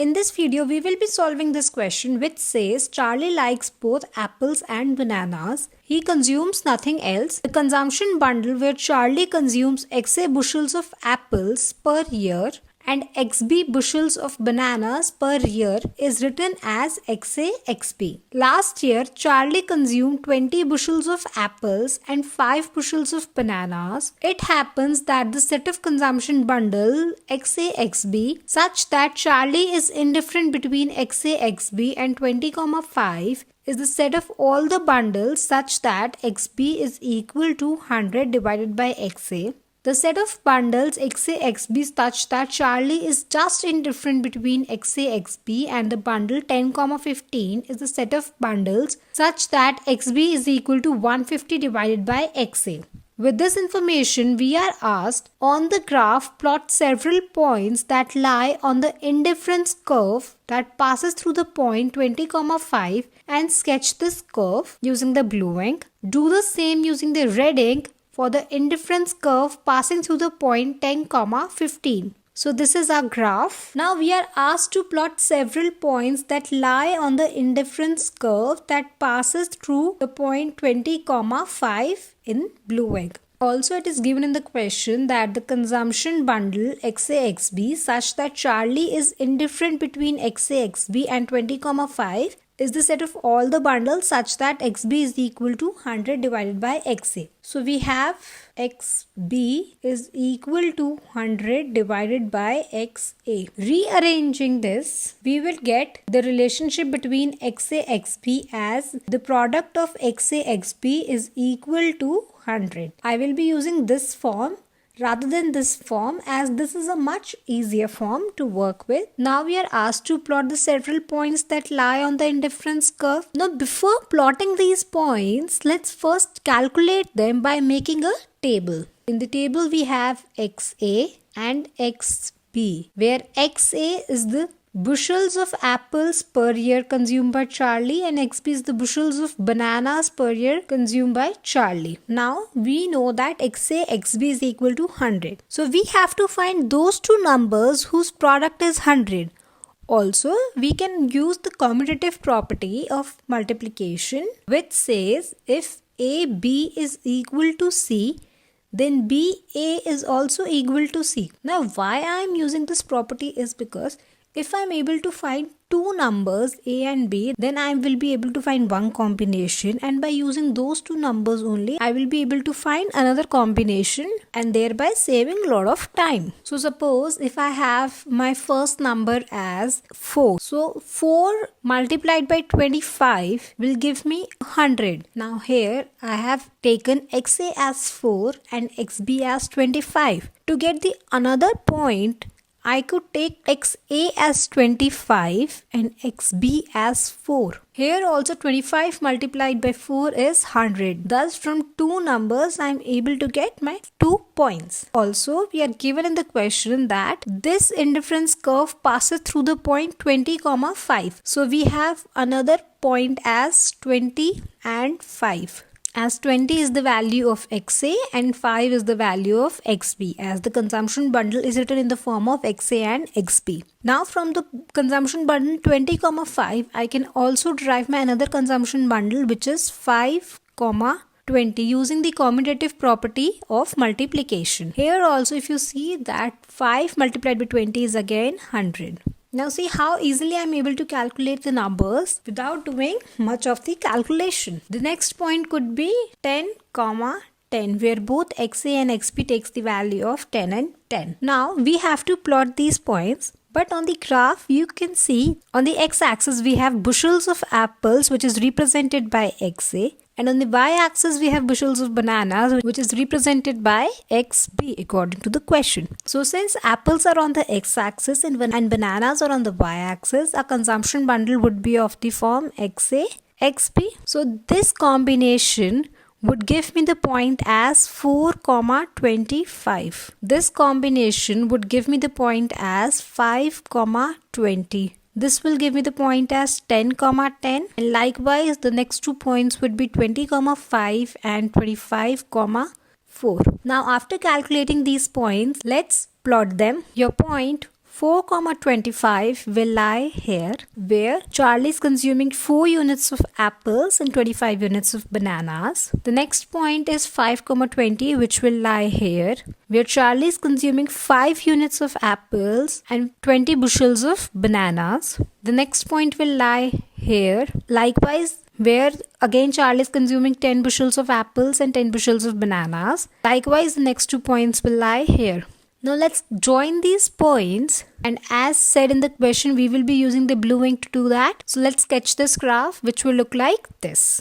In this video, we will be solving this question which says Charlie likes both apples and bananas. He consumes nothing else. The consumption bundle where Charlie consumes XA bushels of apples per year and XB bushels of bananas per year is written as XA XB. Last year, Charlie consumed 20 bushels of apples and 5 bushels of bananas. It happens that the set of consumption bundle XA XB such that Charlie is indifferent between XA XB and 20,5 is the set of all the bundles such that XB is equal to 100 divided by XA. The set of bundles XA XB such that Charlie is just indifferent between XA XB and the bundle 10,15 is the set of bundles such that XB is equal to 150 divided by XA. With this information, we are asked on the graph plot several points that lie on the indifference curve that passes through the point 20,5 and sketch this curve using the blue ink. Do the same using the red ink for the indifference curve passing through the point 10,15. So this is our graph. Now we are asked to plot several points that lie on the indifference curve that passes through the point 20,5 in blue ink. Also, it is given in the question that the consumption bundle XA XB such that Charlie is indifferent between XA XB and 20,5 is the set of all the bundles such that XB is equal to 100 divided by XA. So we have XB is equal to 100 divided by XA. Rearranging this, we will get the relationship between XA XB as the product of XA XB is equal to 100. I will be using this form rather than this form as this is a much easier form to work with. Now we are asked to plot the several points that lie on the indifference curve. Now before plotting these points, let's first calculate them by making a table. In the table we have XA and XB, where XA is the bushels of apples per year consumed by Charlie and XB is the bushels of bananas per year consumed by Charlie. Now we know that XA XB is equal to 100. So we have to find those two numbers whose product is 100. Also, we can use the commutative property of multiplication which says if AB is equal to C, then BA is also equal to C. Now why I am using this property is because if I am able to find two numbers A and B, then I will be able to find one combination, and by using those two numbers only, I will be able to find another combination and thereby saving a lot of time. So suppose if I have my first number as 4. So 4 multiplied by 25 will give me 100. Now here I have taken XA as 4 and XB as 25. To get the another point, I could take XA as 25 and XB as 4. Here also 25 multiplied by 4 is 100. Thus from two numbers I am able to get my 2 points. Also we are given in the question that this indifference curve passes through the point 20,5. So we have another point as 20 and 5. As 20 is the value of XA and 5 is the value of XB as the consumption bundle is written in the form of XA and XB. Now from the consumption bundle 20,5 I can also derive my another consumption bundle which is 5,20 using the commutative property of multiplication. Here also if you see that 5 multiplied by 20 is again 100. Now see how easily I am able to calculate the numbers without doing much of the calculation. The next point could be 10, 10 where both XA and XB takes the value of 10 and 10. Now we have to plot these points. But on the graph you can see on the x-axis we have bushels of apples which is represented by XA. And on the y-axis we have bushels of bananas which is represented by XB according to the question. So since apples are on the x-axis and bananas are on the y-axis, our consumption bundle would be of the form XA, XB. So this combination would give me the point as 4,25. This combination would give me the point as 5,20. This will give me the point as 10, 10. And likewise, the next 2 points would be 20, 5 and 25, 4. Now, after calculating these points, let's plot them. Your point 4,25 will lie here, where Charlie is consuming 4 units of apples and 25 units of bananas. The next point is 5,20, which will lie here, where Charlie is consuming 5 units of apples and 20 bushels of bananas. The next point will lie here. Likewise, where again Charlie is consuming 10 bushels of apples and 10 bushels of bananas. Likewise, the next 2 points will lie here. Now let's join these points, and as said in the question, we will be using the blue ink to do that. So let's sketch this graph, which will look like this.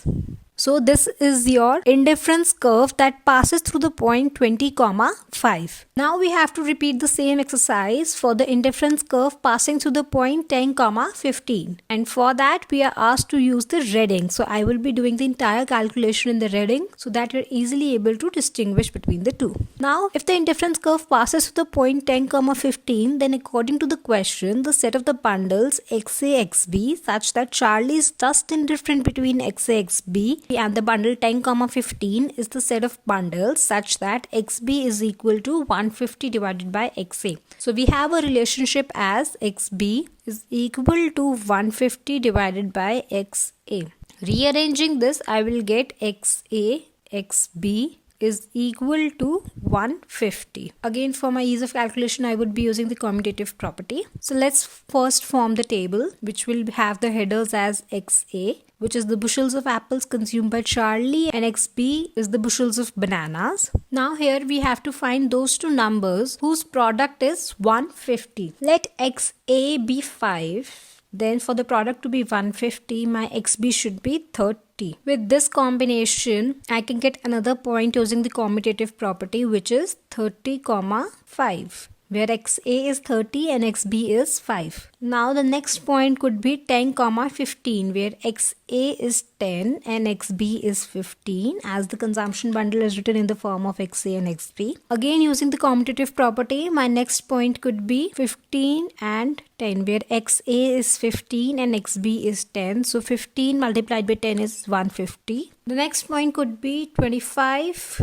So this is your indifference curve that passes through the point 20,5. Now we have to repeat the same exercise for the indifference curve passing through the point 10,15. And for that we are asked to use the red ink. So I will be doing the entire calculation in the red ink so that you're easily able to distinguish between the two. Now if the indifference curve passes through the point 10,15, then according to the question, the set of the bundles XA, XB such that Charlie is just indifferent between XA, XB, and the bundle 10,15 is the set of bundles such that XB is equal to 150 divided by XA. So we have a relationship as XB is equal to 150 divided by XA. Rearranging this, I will get XA, XB is equal to 150. Again, for my ease of calculation, I would be using the commutative property. So let's first form the table, which will have the headers as XA, which is the bushels of apples consumed by Charlie, and XB is the bushels of bananas. Now here we have to find those two numbers whose product is 150. Let XA be 5. Then for the product to be 150, my XB should be 30. With this combination, I can get another point using the commutative property, which is 30,5. Where XA is 30 and XB is 5. Now the next point could be 10,15, where XA is 10 and XB is 15, as the consumption bundle is written in the form of XA and XB. Again, using the commutative property, my next point could be 15 and 10, where XA is 15 and XB is 10. So 15 multiplied by 10 is 150. The next point could be 25,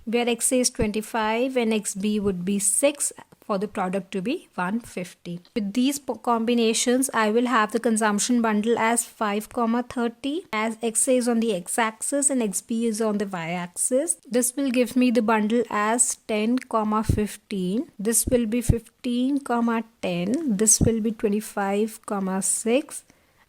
where XA is 25 and XB would be 6. For the product to be 150. With these combinations, I will have the consumption bundle as 5,30, as XA is on the x-axis and XB is on the y-axis. This will give me the bundle as 10,15. This will be 15,10. This will be 25,6.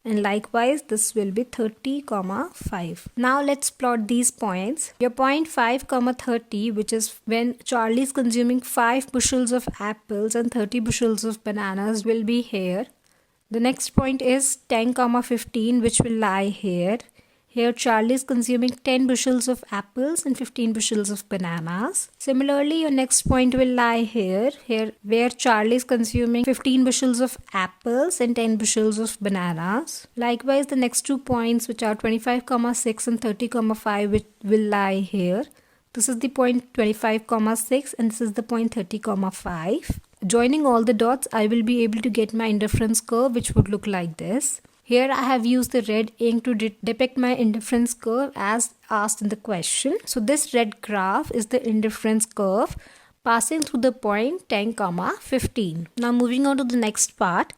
And likewise, this will be 30,5. Now let's plot these points. Your point 5,30, which is when Charlie is consuming 5 bushels of apples and 30 bushels of bananas, will be here. The next point is 10,15, which will lie here. Here Charlie is consuming 10 bushels of apples and 15 bushels of bananas. Similarly, your next point will lie here, where Charlie is consuming 15 bushels of apples and 10 bushels of bananas. Likewise, the next 2 points, which are 25,6 and 30,5, will lie here. This is the point 25,6 and this is the point 30,5. Joining all the dots, I will be able to get my indifference curve, which would look like this. Here I have used the red ink to depict my indifference curve as asked in the question. So this red graph is the indifference curve passing through the point 10,15. Now moving on to the next part,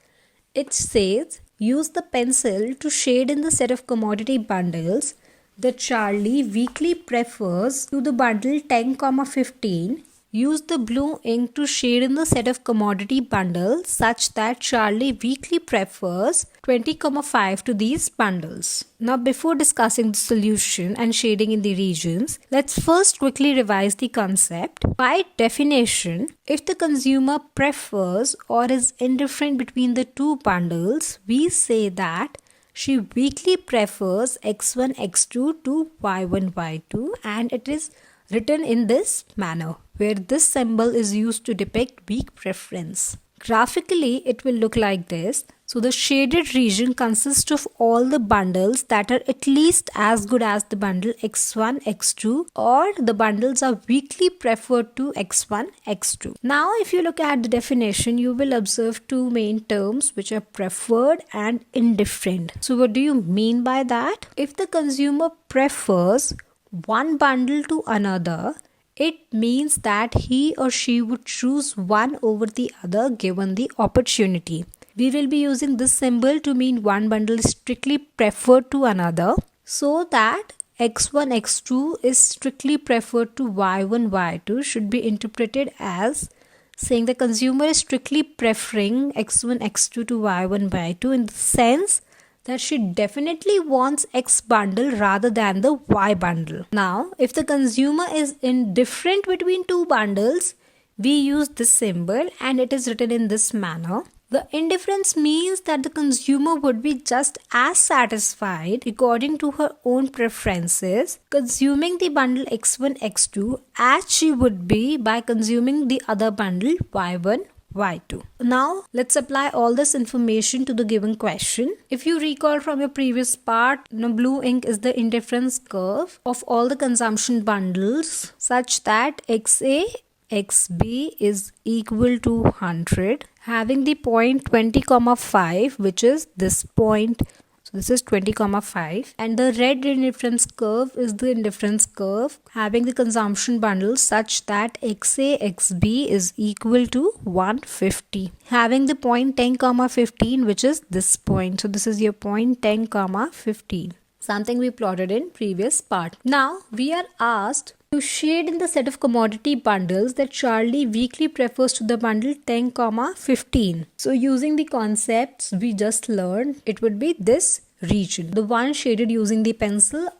it says use the pencil to shade in the set of commodity bundles that Charlie weakly prefers to the bundle 10,15. Use the blue ink to shade in the set of commodity bundles such that Charlie weakly prefers 20,5 to these bundles. Now before discussing the solution and shading in the regions, let's first quickly revise the concept. By definition, if the consumer prefers or is indifferent between the two bundles, we say that she weakly prefers x1, x2 to y1, y2, and it is written in this manner, where this symbol is used to depict weak preference. Graphically, it will look like this. So the shaded region consists of all the bundles that are at least as good as the bundle x1, x2, or the bundles are weakly preferred to x1, x2. Now, if you look at the definition, you will observe two main terms, which are preferred and indifferent. So what do you mean by that? If the consumer prefers one bundle to another, It means that he or she would choose one over the other given the opportunity. We will be using this symbol to mean one bundle is strictly preferred to another, so that x1, x2 is strictly preferred to y1, y2 should be interpreted as saying the consumer is strictly preferring x1, x2 to y1, y2 in the sense that she definitely wants X bundle rather than the Y bundle. Now, if the consumer is indifferent between two bundles, we use this symbol and it is written in this manner. The indifference means that the consumer would be just as satisfied according to her own preferences consuming the bundle X1, X2 as she would be by consuming the other bundle Y1, Y2. Now, let's apply all this information to the given question. If you recall from your previous part, blue ink is the indifference curve of all the consumption bundles such that XA, XB is equal to 100, having the point 20,5, which is this point. So this is 20,5, and the red indifference curve is the indifference curve having the consumption bundles such that XA, XB is equal to 150, having the point 10,15, which is this point. So this is your point 10,15, something we plotted in previous part. Now we are asked to shade in the set of commodity bundles that Charlie weakly prefers to the bundle 10,15. So using the concepts we just learned, it would be this region, the one shaded using the pencil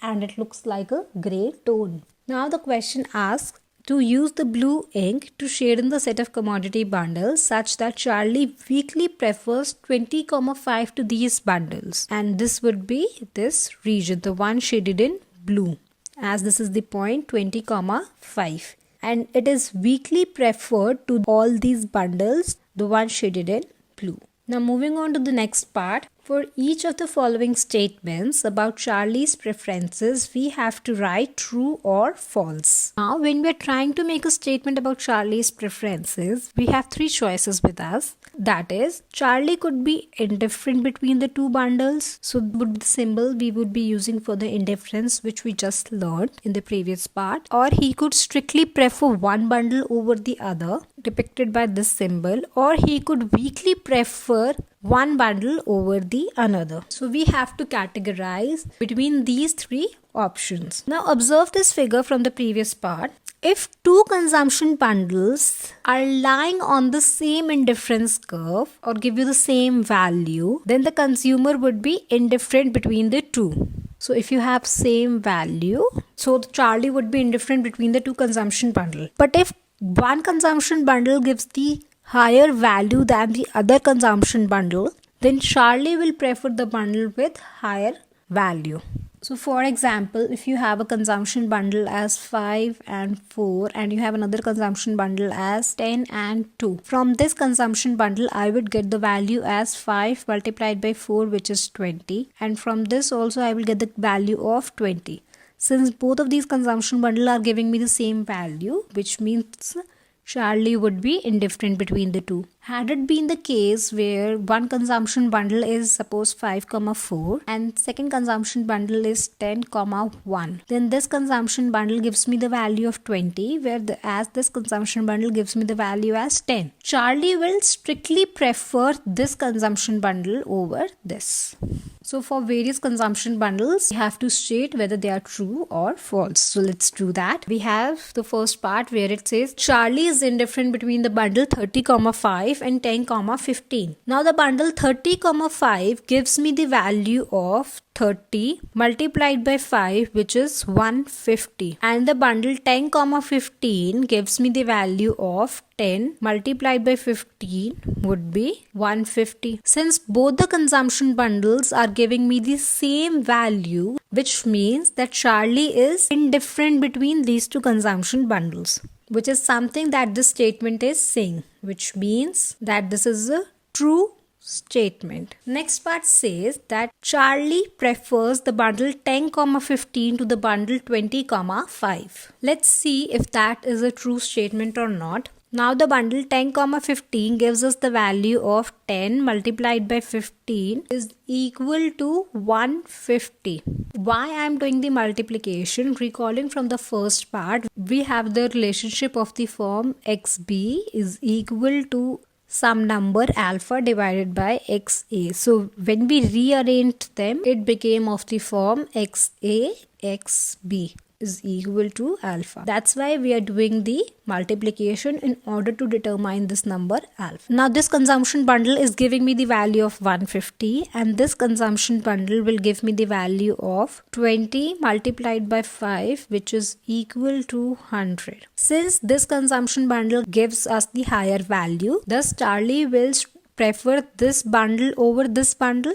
and it looks like a grey tone. Now the question asks to use the blue ink to shade in the set of commodity bundles such that Charlie weakly prefers 20,5 to these bundles, and this would be this region, the one shaded in blue, as this is the point 20,5, and it is weakly preferred to all these bundles, the one shaded in blue. Now moving on to the next part. For each of the following statements about Charlie's preferences, we have to write true or false. Now when we are trying to make a statement about Charlie's preferences, we have three choices with us. That is, Charlie could be indifferent between the two bundles. So would the symbol we would be using for the indifference which we just learned in the previous part. Or he could strictly prefer one bundle over the other, depicted by this symbol. Or he could weakly prefer one bundle over the another. So we have to categorize between these three options. Now observe this figure from the previous part. If two consumption bundles are lying on the same indifference curve or give you the same value, then the consumer would be indifferent between the two. So if you have same value, so Charlie would be indifferent between the two consumption bundles. But if one consumption bundle gives the higher value than the other consumption bundle, then Charlie will prefer the bundle with higher value. So for example, if you have a consumption bundle as 5 and 4 and you have another consumption bundle as 10 and 2. From this consumption bundle, I would get the value as 5 multiplied by 4, which is 20. And from this also I will get the value of 20. Since both of these consumption bundles are giving me the same value, which means Charlie would be indifferent between the two. Had it been the case where one consumption bundle is suppose 5, 4 and second consumption bundle is 10, 1, then this consumption bundle gives me the value of 20, as this consumption bundle gives me the value as 10. Charlie will strictly prefer this consumption bundle over this. So for various consumption bundles, we have to state whether they are true or false. So let's do that. We have the first part where it says Charlie is indifferent between the bundle 30, 5 and 10, 15. Now the bundle 30, 5 gives me the value of 30 multiplied by 5, which is 150, and the bundle 10, 15 gives me the value of 10 multiplied by 15 would be 150. Since both the consumption bundles are giving me the same value, which means that Charlie is indifferent between these two consumption bundles, which is something that this statement is saying, which means that this is a true statement. Next part says that Charlie prefers the bundle 10, 15 to the bundle 20, 5. Let's see if that is a true statement or not. Now the bundle 10, 15 gives us the value of 10 multiplied by 15 is equal to 150. Why I am doing the multiplication? Recalling from the first part, we have the relationship of the form xb is equal to some number alpha divided by xa. So when we rearranged them, it became of the form xa xb is equal to alpha. That's why we are doing the multiplication in order to determine this number alpha. Now this consumption bundle is giving me the value of 150, and this consumption bundle will give me the value of 20 multiplied by 5, which is equal to 100. Since this consumption bundle gives us the higher value, thus Charlie will prefer this bundle over this bundle.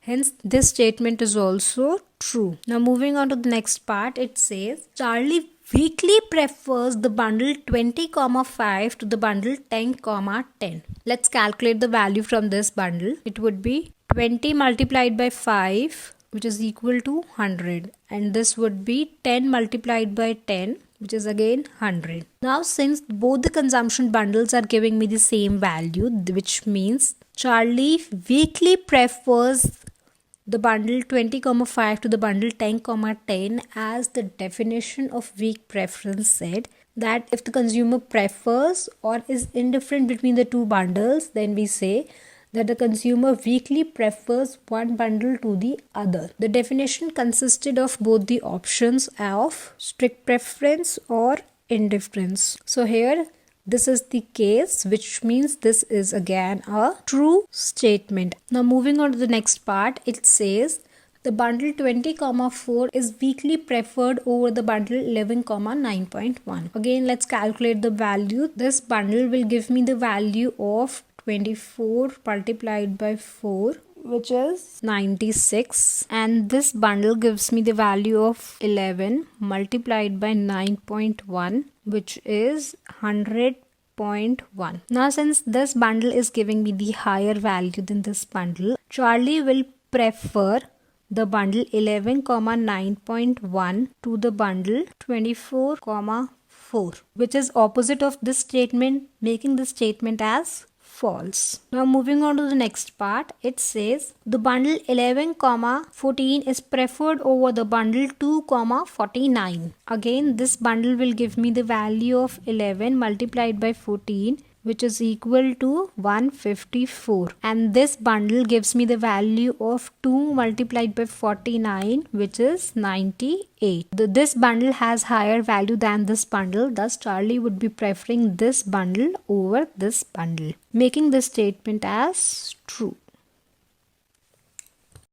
Hence, this statement is also true. Now, moving on to the next part, it says Charlie weakly prefers the bundle 20,5 to the bundle 10,10. Let's calculate the value from this bundle. It would be 20 multiplied by 5, which is equal to 100. And this would be 10 multiplied by 10, which is again 100. Now, since both the consumption bundles are giving me the same value, which means Charlie weakly prefers the bundle 20,5 to the bundle 10,10, as the definition of weak preference said that if the consumer prefers or is indifferent between the two bundles, then we say that the consumer weakly prefers one bundle to the other. The definition consisted of both the options of strict preference or indifference. So here this is the case, which means this is again a true statement. Now moving on to the next part, it says the bundle 20,4 is weakly preferred over the bundle 11,9.1. Again, let's calculate the value. This bundle will give me the value of 24 multiplied by 4, which is 96, and this bundle gives me the value of 11 multiplied by 9.1, which is 100.1. Now since this bundle is giving me the higher value than this bundle, Charlie will prefer the bundle 11,9.1 to the bundle 24,4, which is opposite of this statement, making this statement as false. Now moving on to the next part, it says the bundle 11,14 is preferred over the bundle 2,49. Again, this bundle will give me the value of 11 multiplied by 14, which is equal to 154, and this bundle gives me the value of 2 multiplied by 49, which is 98. This bundle has higher value than this bundle, thus Charlie would be preferring this bundle over this bundle, making this statement as true.